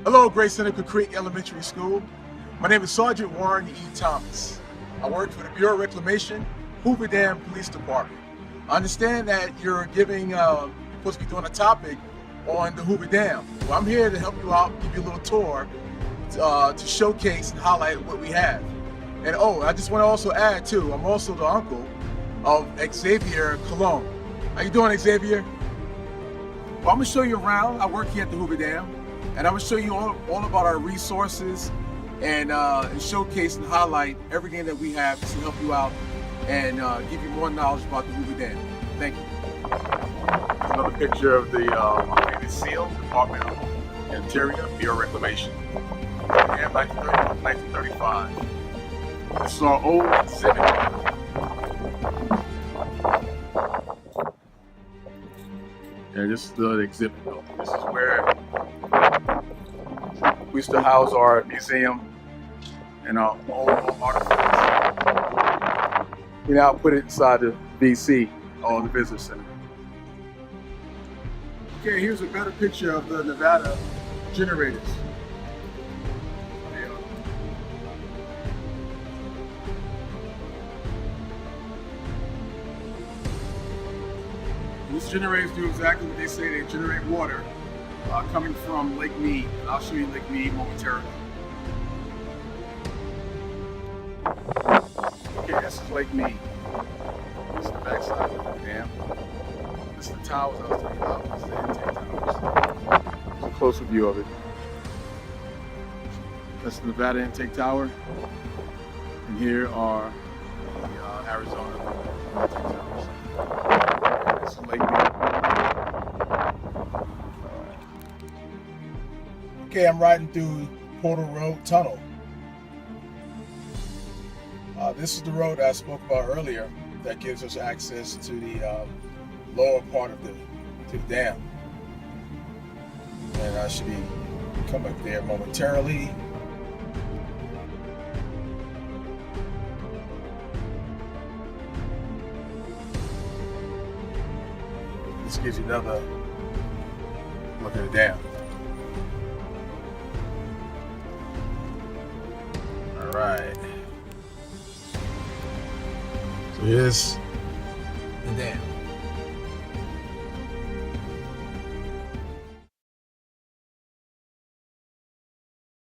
Hello, Great Seneca Creek Elementary School. My name is Sgt Warren E Thomas. I work for the Bureau of Reclamation, Hoover Dam Police Department. I understand that you're supposed to be doing a topic on the Hoover Dam. Well, I'm here to help you out, give you a little tour to showcase and highlight what we have. And I just want to also add too, I'm also the uncle of Xavier Cologne. How you doing, Xavier? Well, I'm gonna show you around. I work here at the Hoover Dam, and I'm gonna show you all about our resources and showcase and highlight everything that we have to help you out and give you more knowledge about the Hoover Dam. Thank you. Another picture of the updated seal, Department of Interior, Bureau of Reclamation. And 1935. This is our old exhibit. Yeah, this is the exhibit. This is where we used to house our museum and our old artifacts. We now put it inside the VC, or the Visitor Center. Okay, here's a better picture of the Nevada generators. These generators do exactly what they say. They generate water coming from Lake Mead. And I'll show you Lake Mead momentarily. Okay, this is Lake Mead. This is the backside of the dam. This is the towers I was talking about. This is the intake towers. Here's a closer view of it. That's the Nevada intake tower. And here are the Arizona intake towers. This is Lake Mead. Okay, I'm riding through Portal Road Tunnel. This is the road that I spoke about earlier that gives us access to the lower part of the dam. And I should be coming up there momentarily. This gives you another look at the dam. All right. So here's the dam.